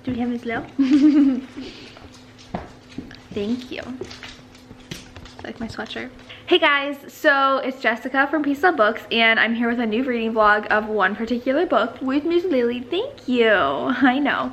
Do we have this low? Thank you. I like my sweatshirt. Hey guys, so it's Jessica from Peace Love Books, and I'm here with a new reading vlog of one particular book with Miss Lily. Thank you. I know.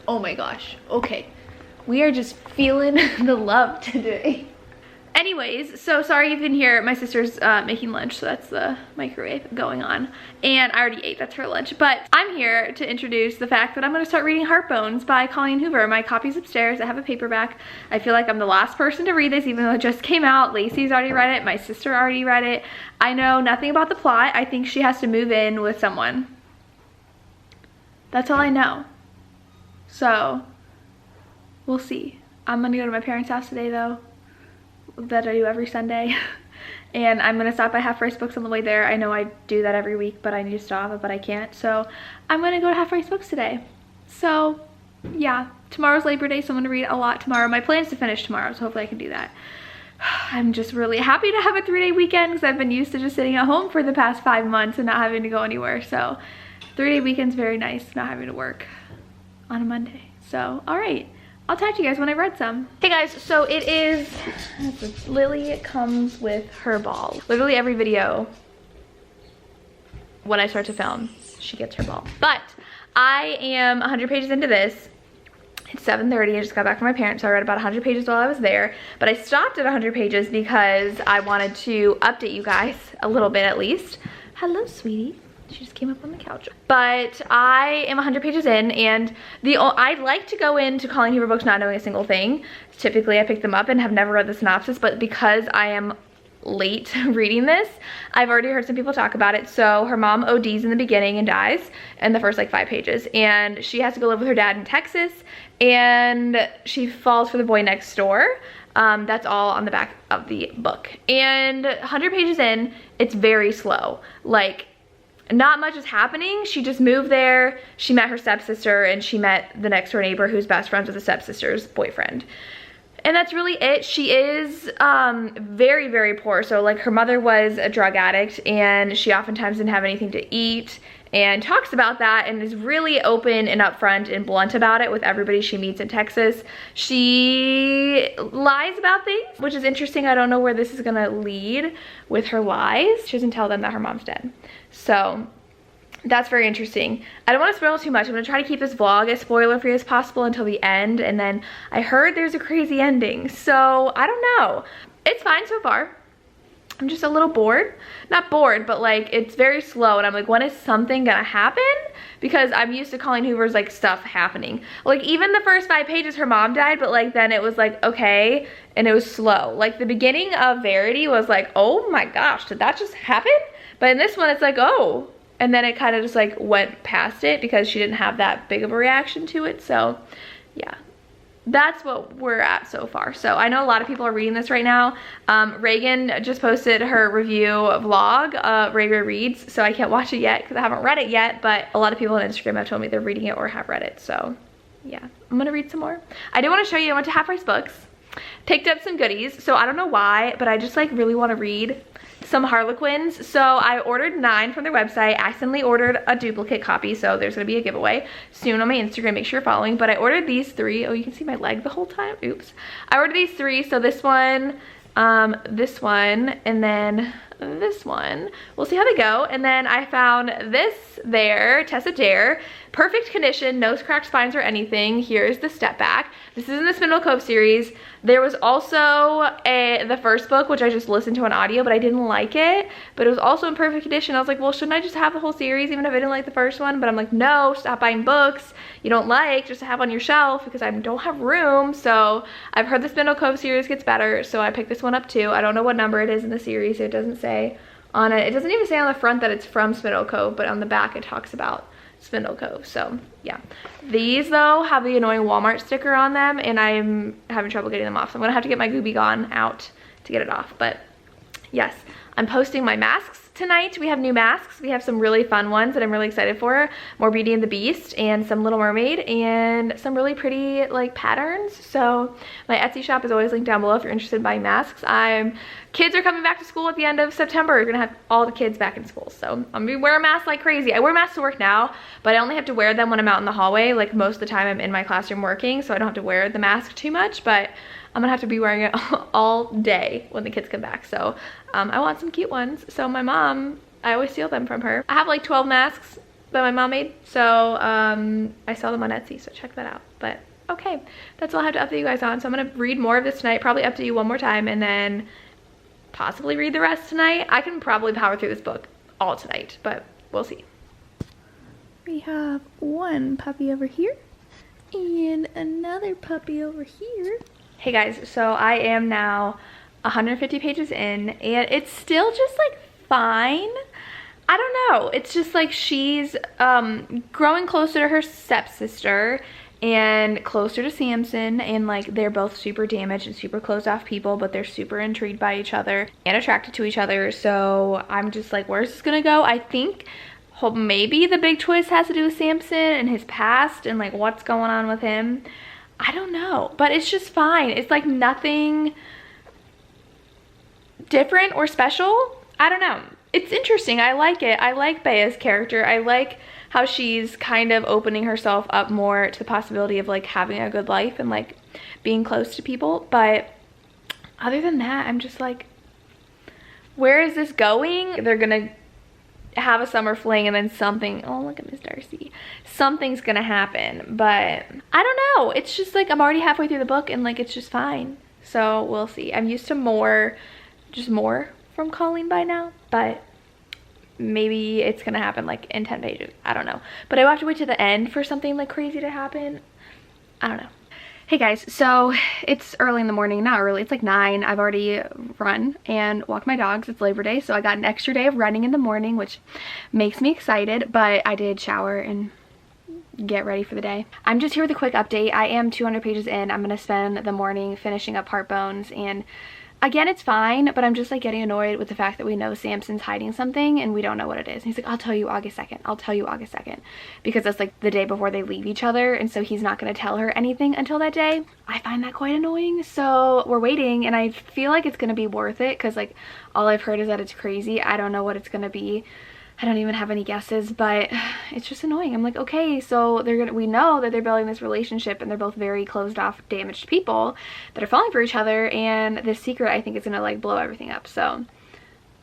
Oh my gosh. Okay. We are just feeling the love today. Anyways, so sorry you can hear my sister's making lunch, so that's the microwave going on. And I already ate, that's her lunch. But I'm here to introduce the fact that I'm gonna start reading Heartbones by Colleen Hoover. My copy's upstairs, I have a paperback. I feel like I'm the last person to read this, even though it just came out. Lacey's already read it, my sister already read it. I know nothing about the plot. I think she has to move in with someone. That's all I know. So, we'll see. I'm gonna go to my parents' house today though. That I do every Sunday. And I'm gonna stop by Half Price Books on the way there. I know I do that every week, but I need to stop, but I can't. So I'm gonna go to Half Price Books today. So yeah, tomorrow's Labor Day, so I'm gonna read a lot tomorrow. My plan is to finish tomorrow, so hopefully I can do that. I'm just really happy to have a 3-day weekend because I've been used to just sitting at home for the past 5 months and not having to go anywhere. So 3-day weekend's very nice, not having to work on a Monday. So, all right. I'll talk to you guys when I read some. Hey guys, so it is, Lily comes with her ball. Literally every video, when I start to film, she gets her ball. But I am 100 pages into this. It's 7:30, I just got back from my parents, so I read about 100 pages while I was there. But I stopped at 100 pages because I wanted to update you guys a little bit at least. Hello, sweetie. She just came up on the couch. But I am 100 pages in, and I like to go into Colleen Hoover books not knowing a single thing. Typically I pick them up and have never read the synopsis, but because I am late reading this, I've already heard some people talk about it. So her mom ODs in the beginning and dies in the first like 5 pages, and she has to go live with her dad in Texas, and she falls for the boy next door. That's all on the back of the book. And 100 pages in, it's very slow. Like, not much is happening. She just moved there, she met her stepsister, and she met the next door neighbor who's best friends with the stepsister's boyfriend. And that's really it. She is very, very poor. So like her mother was a drug addict and she oftentimes didn't have anything to eat, and talks about that and is really open and upfront and blunt about it with everybody she meets in Texas. She lies about things, which is interesting. I don't know where this is gonna lead with her lies. She doesn't tell them that her mom's dead. So that's very interesting. I don't want to spoil too much. I'm gonna try to keep this vlog as spoiler free as possible until the end, and then I heard there's a crazy ending, so I don't know. It's fine so far. I'm just a little bored. Not bored, but like it's very slow, and I'm like, when is something gonna happen? Because I'm used to Colleen Hoover's like stuff happening. Like even the first 5 pages her mom died, but like then it was like okay, and it was slow. Like the beginning of Verity was like, oh my gosh, did that just happen? But in this one it's like, oh, and then it kind of just like went past it because she didn't have that big of a reaction to it. So yeah, that's what we're at so far. So I know a lot of people are reading this right now. Reagan just posted her review vlog, Reagan Reads, so I can't watch it yet because I haven't read it yet, but a lot of people on Instagram have told me they're reading it or have read it. So yeah, I'm gonna read some more. I did want to show you, I went to Half Price Books, picked up some goodies. So I don't know why, but I just like really want to read some Harlequins. So I ordered 9 from their website, accidentally ordered a duplicate copy, so there's gonna be a giveaway soon on my Instagram, make sure you're following. But I ordered these 3. Oh, you can see my leg the whole time, oops. I ordered these 3, so this one, and then this one. We'll see how they go. And then I found this there, Tessa Dare, perfect condition, no cracked spines or anything. Here's the step back. This is in the Spindle Cove series. There was also the first book, which I just listened to on audio, but I didn't like it. But it was also in perfect condition. I was like, well, shouldn't I just have the whole series even if I didn't like the first one? But I'm like, no, stop buying books you don't like just to have on your shelf because I don't have room. So I've heard the Spindle Cove series gets better, so I picked this one up too. I don't know what number it is in the series. It doesn't say on it. It doesn't even say on the front that it's from Spindle Cove, but on the back it talks about Spindle Cove. So yeah, these though have the annoying Walmart sticker on them, and I'm having trouble getting them off, so I'm gonna have to get my Gooby Gone out to get it off. But yes, I'm posting my masks tonight. We have new masks. We have some really fun ones that I'm really excited for. More Beauty and the Beast and some Little Mermaid and some really pretty like patterns. So my Etsy shop is always linked down below if you're interested in buying masks. Kids are coming back to school at the end of September. We're gonna have all the kids back in school. So I'm gonna be wearing masks like crazy. I wear masks to work now, but I only have to wear them when I'm out in the hallway. Like most of the time I'm in my classroom working, so I don't have to wear the mask too much, but I'm gonna have to be wearing it all day when the kids come back. So I want some cute ones. So my mom, I always steal them from her. I have like 12 masks that my mom made. So I sell them on Etsy, so check that out. But okay, that's all I have to update you guys on. So I'm gonna read more of this tonight, probably update you one more time, and then possibly read the rest tonight. I can probably power through this book all tonight, but we'll see. We have one puppy over here and another puppy over here. Hey guys, so I am now 150 pages in and it's still just like fine. I don't know, it's just like she's growing closer to her stepsister and closer to Samson, and like they're both super damaged and super closed off people, but they're super intrigued by each other and attracted to each other. So I'm just like, where's this gonna go? I think maybe the big twist has to do with Samson and his past and like what's going on with him. I don't know, but it's just fine. It's like nothing different or special. I don't know. It's interesting. I like it. I like Bea's character. I like how she's kind of opening herself up more to the possibility of like having a good life and like being close to people. But other than that, I'm just like, where is this going? They're gonna have a summer fling and then something, oh look at Miss Darcy, something's gonna happen. But I don't know, it's just like I'm already halfway through the book and like it's just fine. So we'll see. I'm used to more from Colleen by now, but maybe it's gonna happen like in 10 pages. I don't know, but I will have to wait to the end for something like crazy to happen. I don't know. Hey guys, so it's early in the morning. Not early, it's like 9. I've already run and walked my dogs. It's Labor Day, so I got an extra day of running in the morning, which makes me excited, but I did shower and get ready for the day. I'm just here with a quick update. I am 200 pages in. I'm gonna spend the morning finishing up Heartbones, and again, it's fine, but I'm just like getting annoyed with the fact that we know Samson's hiding something and we don't know what it is. And he's like, I'll tell you August 2nd. I'll tell you August 2nd. Because that's like the day before they leave each other. And so he's not going to tell her anything until that day. I find that quite annoying. So we're waiting and I feel like it's going to be worth it because like all I've heard is that it's crazy. I don't know what it's going to be. I don't even have any guesses, but it's just annoying. I'm like, okay, so we know that they're building this relationship and they're both very closed off, damaged people that are falling for each other, and this secret I think is gonna like blow everything up. So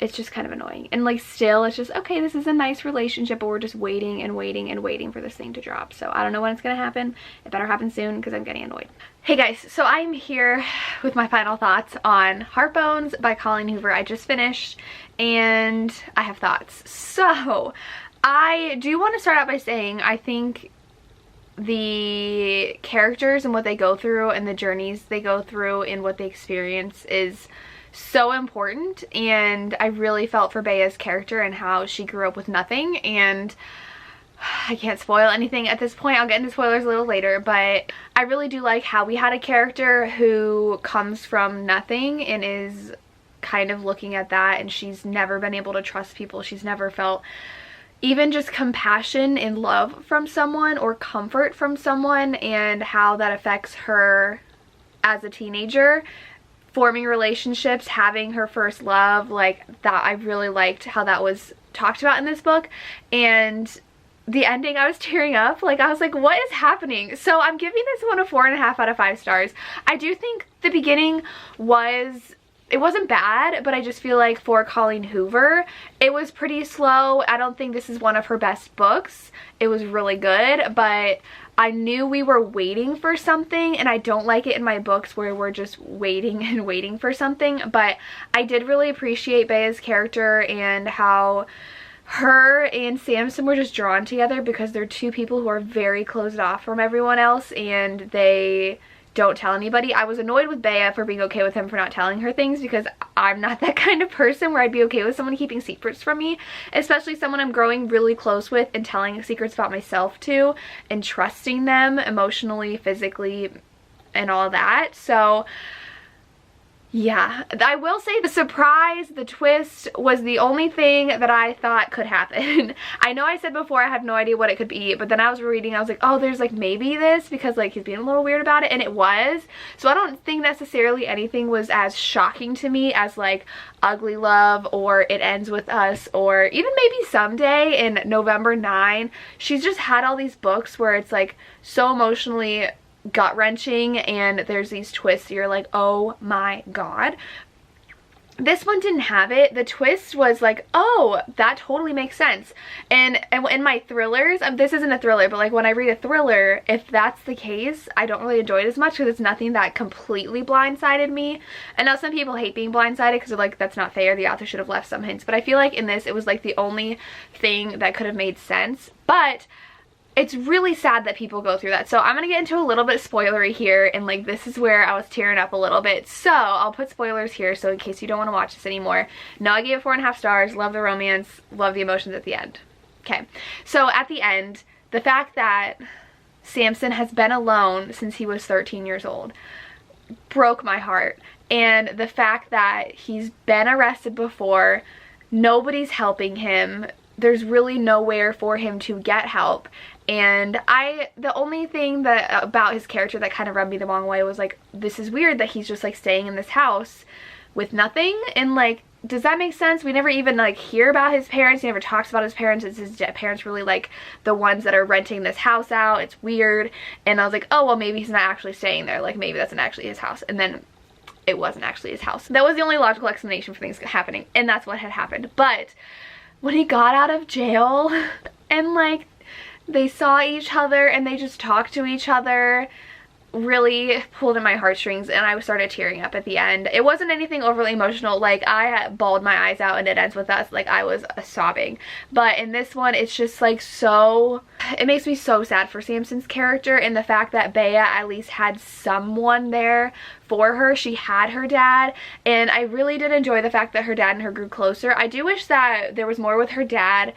it's just kind of annoying. And like still it's just, okay, this is a nice relationship, but we're just waiting and waiting and waiting for this thing to drop. So I don't know when it's gonna happen. It better happen soon because I'm getting annoyed. Hey guys, so I'm here with my final thoughts on Heartbones by Colleen Hoover. I just finished and I have thoughts. So I do want to start out by saying I think the characters and what they go through and the journeys they go through and what they experience is so important, and I really felt for Bea's character and how she grew up with nothing. And I can't spoil anything at this point. I'll get into spoilers a little later, but I really do like how we had a character who comes from nothing and is kind of looking at that, and she's never been able to trust people. She's never felt even just compassion and love from someone or comfort from someone, and how that affects her as a teenager, forming relationships, having her first love. Like that, I really liked how that was talked about in this book. And the ending, I was tearing up. Like I was like, what is happening? So I'm giving this one a 4.5 out of 5 stars. I do think the beginning it wasn't bad, but I just feel like for Colleen Hoover, it was pretty slow. I don't think this is one of her best books. It was really good, but I knew we were waiting for something, and I don't like it in my books where we're just waiting and waiting for something. But I did really appreciate Bea's character and how her and Samson were just drawn together because they're two people who are very closed off from everyone else and they don't tell anybody. I was annoyed with Bea for being okay with him for not telling her things, because I'm not that kind of person where I'd be okay with someone keeping secrets from me, especially someone I'm growing really close with and telling secrets about myself to and trusting them emotionally, physically, and all that. So Yeah, I will say the surprise, the twist was the only thing that I thought could happen. I know I said before I had no idea what it could be, but then I was reading, I was like, oh, there's like maybe this, because like he's being a little weird about it, and it was. So I don't think necessarily anything was as shocking to me as like Ugly Love or It Ends With Us, or even maybe Someday in November 9. She's just had all these books where it's like so emotionally gut-wrenching, and there's these twists you're like, oh my god. This one didn't have it. The twist was like, oh, that totally makes sense. And in my thrillers, this isn't a thriller, but like when I read a thriller, if that's the case, I don't really enjoy it as much because it's nothing that completely blindsided me. And now some people hate being blindsided because they're like, that's not fair, the author should have left some hints. But I feel like in this, it was like the only thing that could have made sense. But it's really sad that people go through that. So I'm gonna get into a little bit spoilery here, and like this is where I was tearing up a little bit. So I'll put spoilers here, so in case you don't want to watch this anymore. No, I gave it 4.5 stars. Love the romance, love the emotions at the end. Okay, so at the end, the fact that Samson has been alone since he was 13 years old broke my heart. And the fact that he's been arrested before, nobody's helping him, there's really nowhere for him to get help. And the only thing that about his character that kind of rubbed me the wrong way was like, this is weird that he's just like staying in this house with nothing. And like, does that make sense? We never even like hear about his parents. He never talks about his parents. Is his parents really like the ones that are renting this house out? It's weird. And I was like, oh, well, maybe he's not actually staying there. Like maybe that's not actually his house. And then it wasn't actually his house. That was the only logical explanation for things happening. And that's what had happened. But when he got out of jail and like they saw each other and they just talked to each other, really pulled in my heartstrings, and I started tearing up at the end. It wasn't anything overly emotional. Like I bawled my eyes out, and It Ends With Us, like I was sobbing. But in this one, it's just like so, it makes me so sad for Samson's character, and the fact that Bea at least had someone there for her. She had her dad, and I really did enjoy the fact that her dad and her grew closer. I do wish that there was more with her dad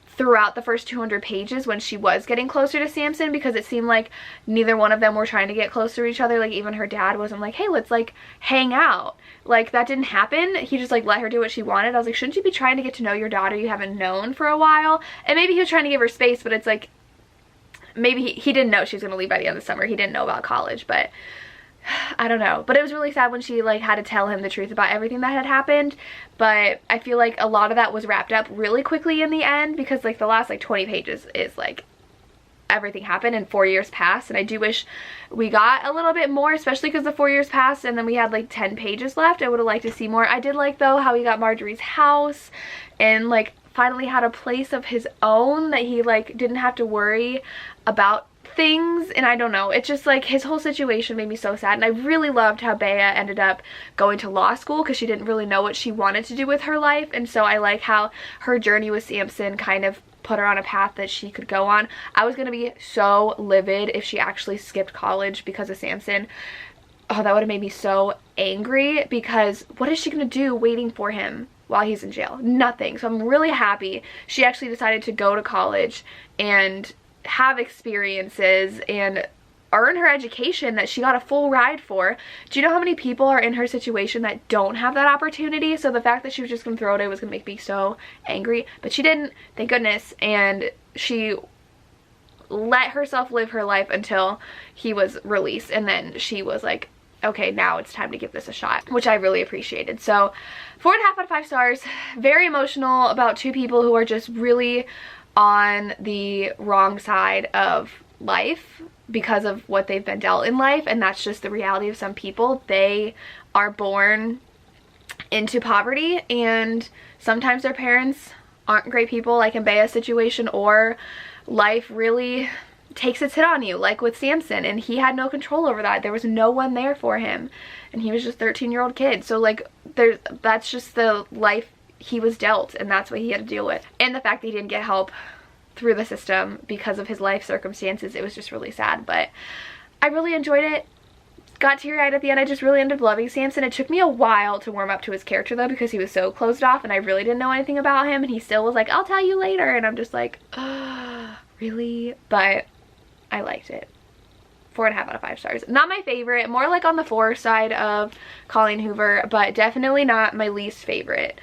throughout the first 200 pages when she was getting closer to Samson, because it seemed like neither one of them were trying to get closer to each other. Like even her dad wasn't like, hey, let's like hang out. Like that didn't happen. He just like let her do what she wanted. I was like, shouldn't you be trying to get to know your daughter you haven't known for a while? And maybe he was trying to give her space, but it's like maybe he didn't know she was gonna leave by the end of the summer. He didn't know about college, but I don't know. But it was really sad when she like had to tell him the truth about everything that had happened. But I feel like a lot of that was wrapped up really quickly in the end, because like the last like 20 pages is like everything happened and 4 years passed. And I do wish we got a little bit more, especially because the 4 years passed and then we had like 10 pages left. I would have liked to see more. I did like though how he got Marjorie's house and like finally had a place of his own, that he like didn't have to worry about things. And I don't know, it's just like his whole situation made me so sad. And I really loved how Bea ended up going to law school, because she didn't really know what she wanted to do with her life. And so I like how her journey with Samson kind of put her on a path that she could go on. I was gonna be so livid if she actually skipped college because of Samson. Oh, that would have made me so angry, because what is she gonna do waiting for him while he's in jail? Nothing. So I'm really happy she actually decided to go to college and have experiences and earn her education that she got a full ride for. Do you know how many people are in her situation that don't have that opportunity? So the fact that she was just gonna throw it away was gonna make me so angry, but she didn't, thank goodness. And she let herself live her life until he was released, and then she was like, okay, now it's time to give this a shot, which I really appreciated. So 4.5 out of 5 stars. Very emotional about two people who are just really on the wrong side of life because of what they've been dealt in life, and that's just the reality of some people. They are born into poverty, and sometimes their parents aren't great people, like in Bea's situation, or life really takes its hit on you, like with Samson, and he had no control over that. There was no one there for him, and he was just a 13-year-old kid. So like that's just the life he was dealt, and that's what he had to deal with. And the fact that he didn't get help through the system because of his life circumstances, it was just really sad. But I really enjoyed it. Got teary-eyed at the end. I just really ended up loving Samson. It took me a while to warm up to his character though, because he was so closed off and I really didn't know anything about him, and he still was like, I'll tell you later, and I'm just like, really? But I liked it. 4.5 out of 5 stars. Not my favorite, more like on the 4 side of Colleen Hoover, but definitely not my least favorite.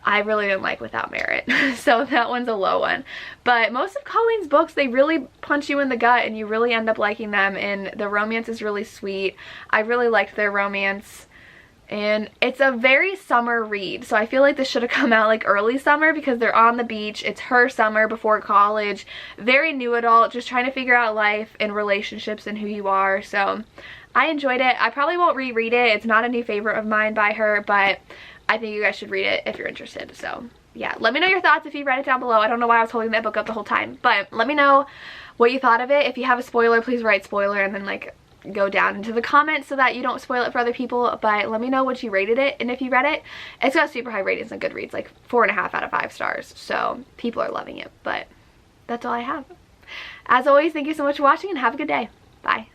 I really didn't like Without Merit, so that one's a low one. But most of Colleen's books, they really punch you in the gut and you really end up liking them, and the romance is really sweet. I really liked their romance, and it's a very summer read, so I feel like this should have come out like early summer because they're on the beach. It's her summer before college, very new adult, just trying to figure out life and relationships and who you are. So I enjoyed it. I probably won't reread it. It's not a new favorite of mine by her, but I think you guys should read it if you're interested. So yeah, let me know your thoughts if you read it down below. I don't know why I was holding that book up the whole time, but let me know what you thought of it. If you have a spoiler, please write spoiler and then like go down into the comments so that you don't spoil it for other people. But let me know what you rated it, and if you read it. It's got super high ratings on Goodreads, like 4.5 out of 5 stars, so people are loving it. But that's all I have. As always, thank you so much for watching and have a good day. Bye.